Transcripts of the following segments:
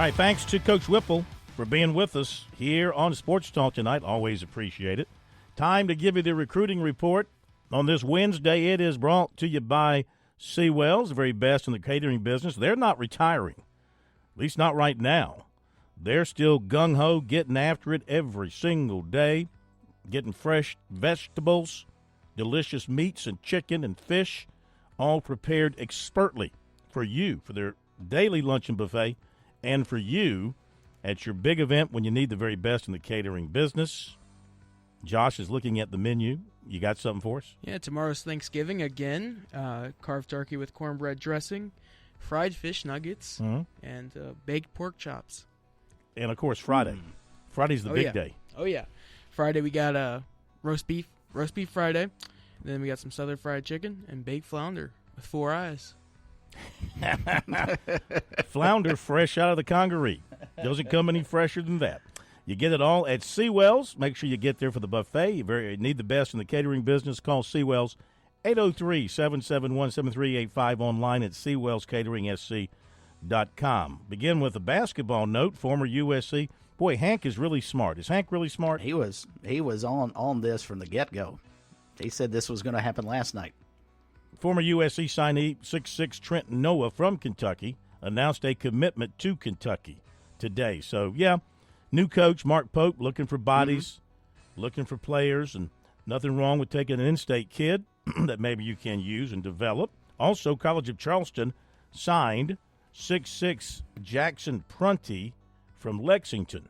right, thanks to Coach Whipple for being with us here on Sports Talk tonight. Always appreciate it. Time to give you the recruiting report on this Wednesday. It is brought to you by Seawells, the very best in the catering business. They're not retiring, at least not right now. They're still gung-ho, getting after it every single day, getting fresh vegetables, delicious meats and chicken and fish, all prepared expertly for you, for their daily luncheon buffet, and for you at your big event when you need the very best in the catering business. Josh is looking at the menu. You got something for us? Yeah, tomorrow's Thanksgiving again. Carved turkey with cornbread dressing, fried fish nuggets, and baked pork chops. And, of course, Friday. Friday's the big day. Oh, yeah. Friday we got roast beef Friday. Then we got some southern fried chicken and baked flounder with 4 eyes. Flounder fresh out of the congaree. Doesn't come any fresher than that. You get it all at Seawells. Make sure you get there for the buffet. You need the best in the catering business. Call Seawells 803-771-7385 online at SeawellsCateringSC.com. Begin with a basketball note. Former USC. Boy, Hank is really smart. Is Hank really smart? He was on this from the get-go. He said this was going to happen last night. Former USC signee 6'6" Trenton Noah from Kentucky announced a commitment to Kentucky today. So, yeah, new coach Mark Pope looking for bodies, looking for players, and nothing wrong with taking an in-state kid that maybe you can use and develop. Also, College of Charleston signed 6'6" Jackson Prunty from Lexington.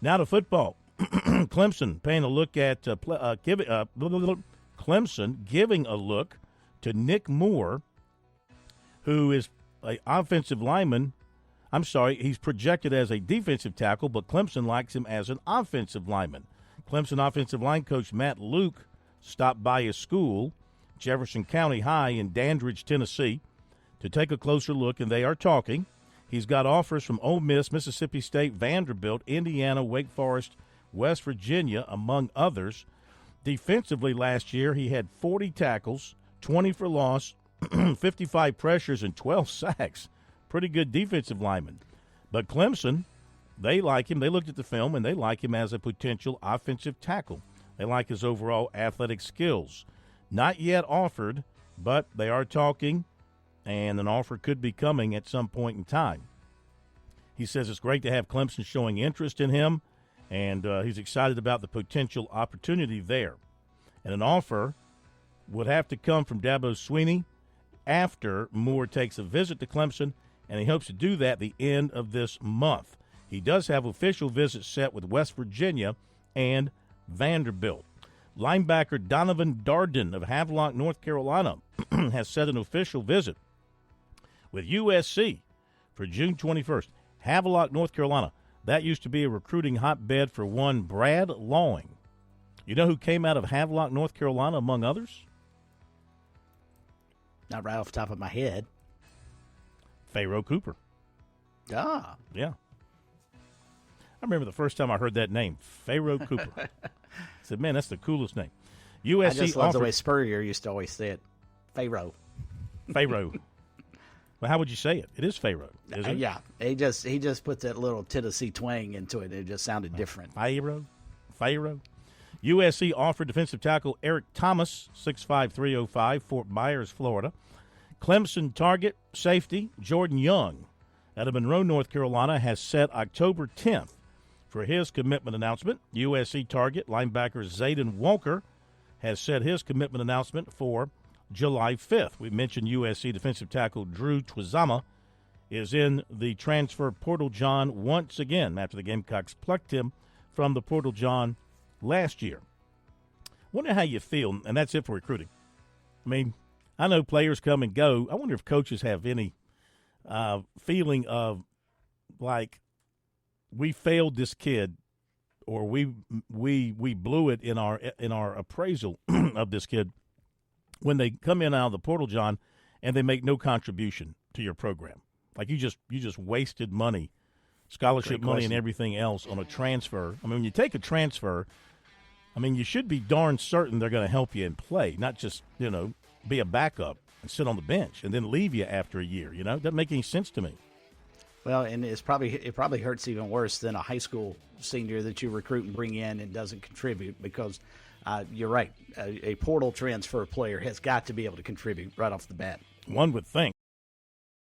Now to football. Clemson paying a look at Clemson giving a look to Nick Moore, who is an offensive lineman. I'm sorry, he's projected as a defensive tackle, but Clemson likes him as an offensive lineman. Clemson offensive line coach Matt Luke stopped by his school, Jefferson County High in Dandridge, Tennessee, to take a closer look, and they are talking. He's got offers from Ole Miss, Mississippi State, Vanderbilt, Indiana, Wake Forest, West Virginia, among others. Defensively last year, he had 40 tackles, 20 for loss, 55 pressures, and 12 sacks. Pretty good defensive lineman. But Clemson, they like him. They looked at the film, and they like him as a potential offensive tackle. They like his overall athletic skills. Not yet offered, but they are talking, and an offer could be coming at some point in time. He says it's great to have Clemson showing interest in him, and he's excited about the potential opportunity there. And an offer would have to come from Dabo Swinney after Moore takes a visit to Clemson, and he hopes to do that the end of this month. He does have official visits set with West Virginia and Vanderbilt. Linebacker Donovan Darden of Havelock, North Carolina, has set an official visit with USC for June 21st. Havelock, North Carolina. That used to be a recruiting hotbed for one Brad Lawing. You know who came out of Havelock, North Carolina, among others? Not right off the top of my head. Pharaoh Cooper. Ah. Yeah. I remember the first time I heard that name, Pharaoh Cooper. I said, man, that's the coolest name. USC I just love the way Spurrier used to always say it. Pharaoh. Pharaoh. Well, how would you say it? It is Pharaoh, isn't it? Yeah. He just put that little Tennessee twang into it. It just sounded different. Pharaoh. USC offered defensive tackle Eric Thomas, 6'5", 305, Fort Myers, Florida. Clemson target safety Jordan Young out of Monroe, North Carolina, has set October 10th for his commitment announcement. USC target linebacker Zayden Walker has set his commitment announcement for July 5th. We mentioned USC defensive tackle Drew Twizama is in the transfer portal John once again after the Gamecocks plucked him from the portal John last year. Wonder how you feel, and that's it for recruiting. I mean, I know players come and go. I wonder if coaches have any feeling of like we failed this kid, or we blew it in our appraisal of this kid when they come in out of the portal, John, and they make no contribution to your program. Like you just wasted money, scholarship money, and everything else on a transfer. I mean, when you take a transfer, I mean, you should be darn certain they're going to help you and play, not just, be a backup and sit on the bench and then leave you after a year. Doesn't make any sense to me. Well, and it probably hurts even worse than a high school senior that you recruit and bring in and doesn't contribute, because you're right. A portal transfer player has got to be able to contribute right off the bat. One would think.